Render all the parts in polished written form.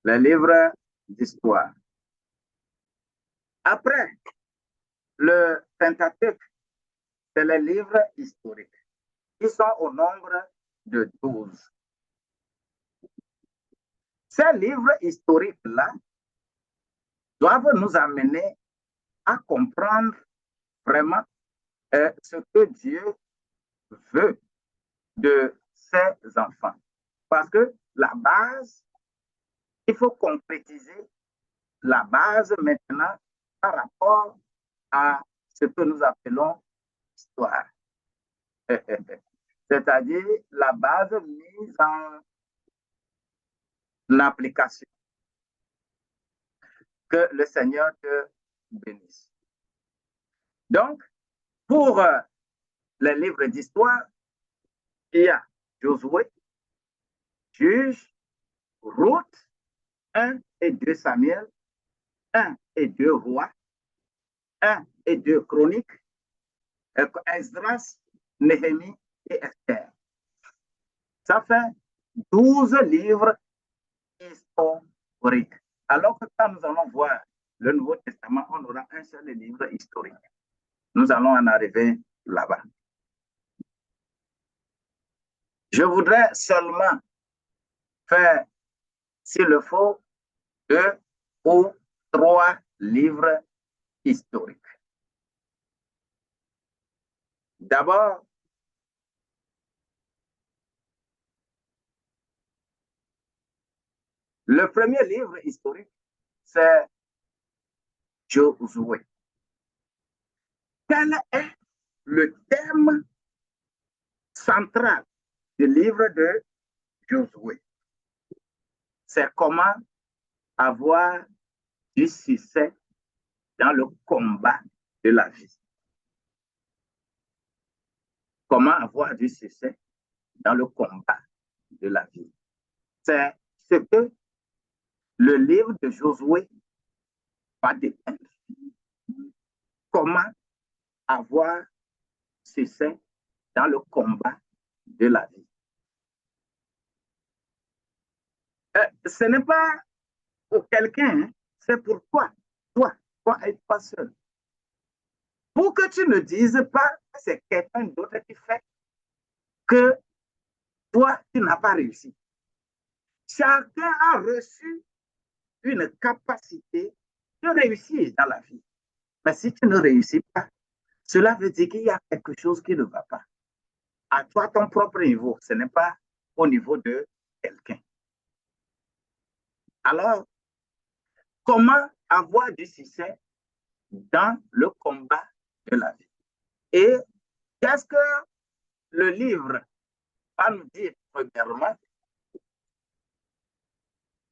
les livres d'histoire. Après, le Pentateuque, c'est les livres historiques, qui sont au nombre de 12. Ces livres historiques-là doivent nous amener à comprendre vraiment ce que Dieu veut de ses enfants. Parce que la base, il faut concrétiser la base maintenant par rapport à ce que nous appelons histoire. C'est-à-dire la base mise en application. Que le Seigneur te bénisse. Donc, pour les livres d'histoire, il y a Josué, Juge, Ruth, 1 et 2 Samuel, 1 et 2 Rois, 1 et 2 Chroniques, Esdras, Néhémie et Esther. Ça fait 12 livres historiques. Alors que quand nous allons voir le Nouveau Testament, on aura un seul livre historique. Nous allons en arriver là-bas. Je voudrais seulement faire, s'il le faut, 2 ou 3 livres historiques. D'abord, le premier livre historique, c'est Josué. Quel est le thème central du livre de Josué? C'est comment avoir du succès dans le combat de la vie. Comment avoir du succès dans le combat de la vie. C'est ce que le livre de Josué va dépeindre. Comment avoir succès dans le combat de la vie. Ce n'est pas pour quelqu'un, c'est pour toi, toi et toi seul. Pour que tu ne dises pas que c'est quelqu'un d'autre qui fait que toi, tu n'as pas réussi. Chacun a reçu une capacité de réussir dans la vie. Mais si tu ne réussis pas, cela veut dire qu'il y a quelque chose qui ne va pas. À toi, ton propre niveau, ce n'est pas au niveau de quelqu'un. Alors, comment avoir du succès dans le combat de la vie? Et qu'est-ce que le livre va nous dire premièrement?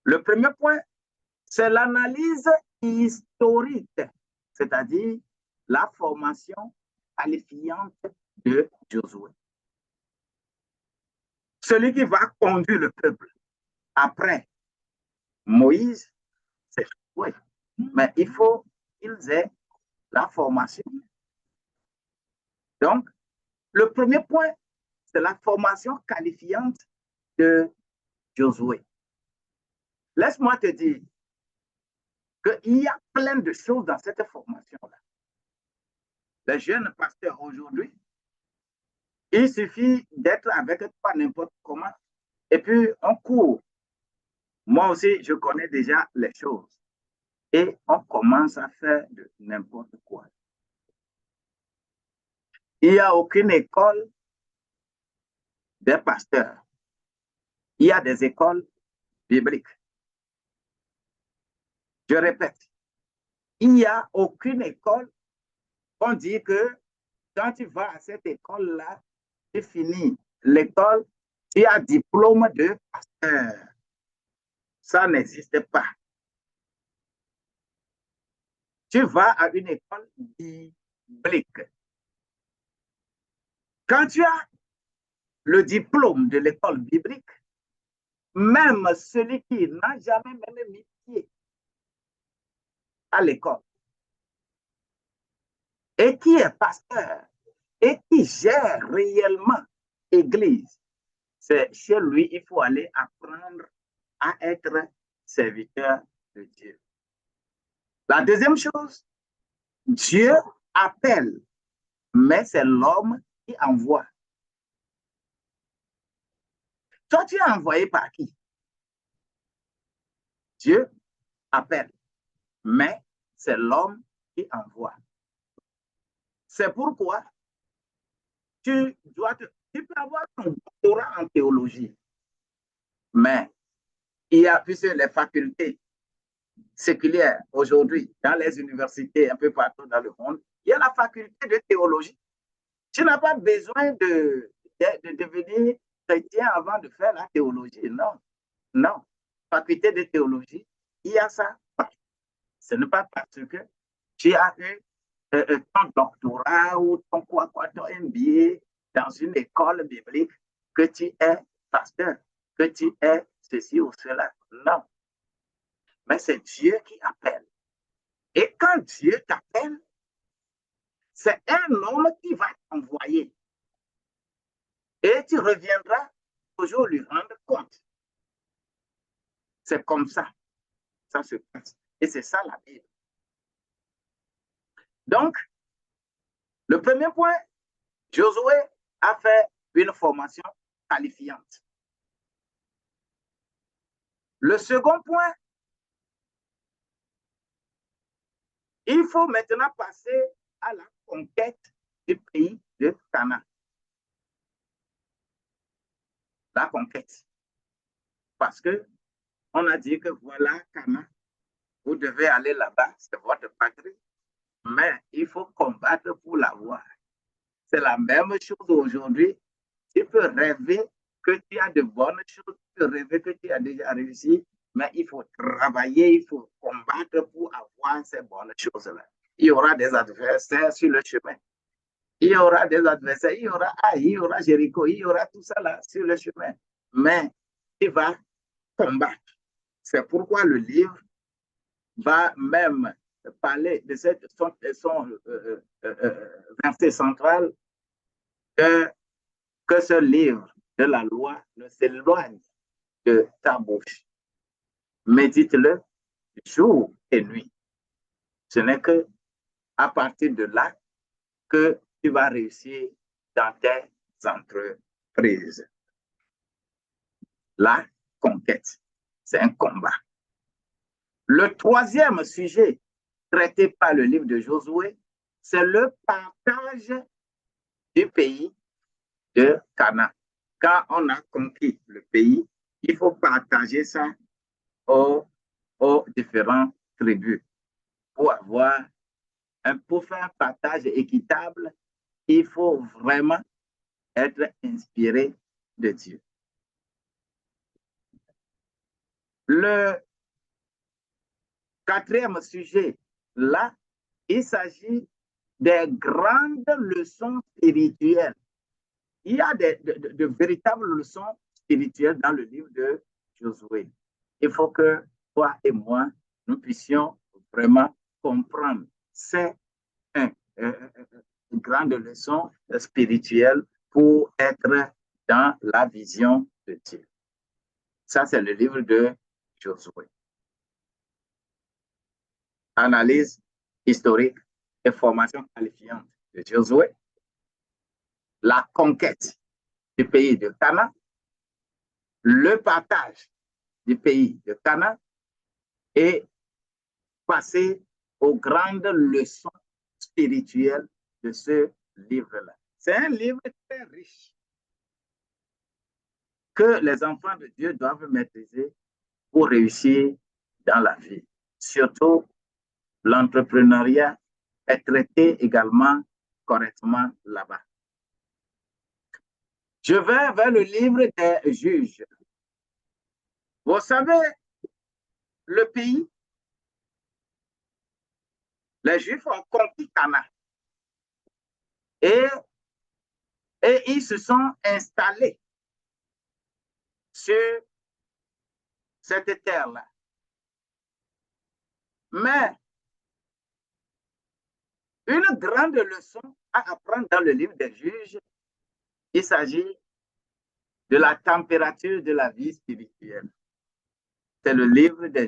Le premier point, c'est l'analyse historique, c'est-à-dire la formation qualifiante de Josué. Celui qui va conduire le peuple après Moïse, c'est Josué. Mais il faut qu'ils aient la formation. Donc, le premier point, c'est la formation qualifiante de Josué. Laisse-moi te dire qu'il y a plein de choses dans cette formation-là. Les jeunes pasteurs aujourd'hui, il suffit d'être avec toi n'importe comment et puis on court. Moi aussi, je connais déjà les choses. Et on commence à faire de n'importe quoi. Il n'y a aucune école des pasteurs. Il y a des écoles bibliques. Je répète, il n'y a aucune école. On dit que quand tu vas à cette école-là, tu finis l'école, tu as diplôme de pasteur. Ça n'existe pas. Tu vas à une école biblique. Quand tu as le diplôme de l'école biblique, même celui qui n'a jamais même mis pied à l'école et qui est pasteur et qui gère réellement l'église, c'est chez lui il faut aller apprendre à être serviteur de Dieu. La deuxième chose, Dieu appelle, mais c'est l'homme qui envoie. Toi, tu es envoyé par qui? Dieu appelle, mais c'est l'homme qui envoie. C'est pourquoi tu peux avoir un doctorat en théologie, mais il y a plusieurs les facultés séculières aujourd'hui dans les universités un peu partout dans le monde. Il y a la faculté de théologie. Tu n'as pas besoin de devenir chrétien avant de faire la théologie. Non, non. Faculté de théologie, il y a ça. Ce n'est pas parce que tu as eu ton doctorat ou ton ton MBA dans une école biblique que tu es pasteur, que tu es ceci ou cela. Non. Mais c'est Dieu qui appelle. Et quand Dieu t'appelle, c'est un homme qui va t'envoyer. Et tu reviendras toujours lui rendre compte. C'est comme ça. Ça se passe. Et c'est ça la Bible. Donc, le premier point, Josué a fait une formation qualifiante. Le second point, il faut maintenant passer à la conquête du pays de Canaan. La conquête. Parce que on a dit que voilà, Canaan, vous devez aller là-bas, c'est votre patrie, mais il faut combattre pour l'avoir. C'est la même chose aujourd'hui. Tu peux rêver que tu as de bonnes choses, tu peux rêver que tu as déjà réussi, mais il faut travailler, il faut combattre pour avoir ces bonnes choses-là. Il y aura des adversaires sur le chemin. Il y aura des adversaires, il y aura Jéricho, il y aura tout ça là sur le chemin. Mais il va combattre. C'est pourquoi le livre va même parler de son verset central que ce livre de la loi ne s'éloigne de ta bouche. Médite-le jour et nuit. Ce n'est que à partir de là que tu vas réussir dans tes entreprises. La conquête, c'est un combat. Le troisième sujet traité par le livre de Josué, c'est le partage du pays de Canaan. Quand on a conquis le pays, il faut partager ça aux différentes tribus pour faire un partage équitable. Il faut vraiment être inspiré de Dieu. Le quatrième sujet, là, il s'agit des grandes leçons spirituelles. Il y a de véritables leçons spirituelles dans le livre de Josué. Il faut que toi et moi, nous puissions vraiment comprendre ces grandes leçons spirituelles pour être dans la vision de Dieu. Ça, c'est le livre de Josué. Analyse historique et formation qualifiante de Josué. La conquête du pays de Canaan. Le partage du pays de Canaan et passer aux grandes leçons spirituelles de ce livre-là. C'est un livre très riche que les enfants de Dieu doivent maîtriser pour réussir dans la vie. Surtout, l'entrepreneuriat est traité également correctement là-bas. Je vais vers le livre des juges. Vous savez, le pays, les Juifs ont conquis Canaan. Et ils se sont installés sur cette terre-là. Mais une grande leçon à apprendre dans le livre des juges, il s'agit de la température de la vie spirituelle. C'est le livre des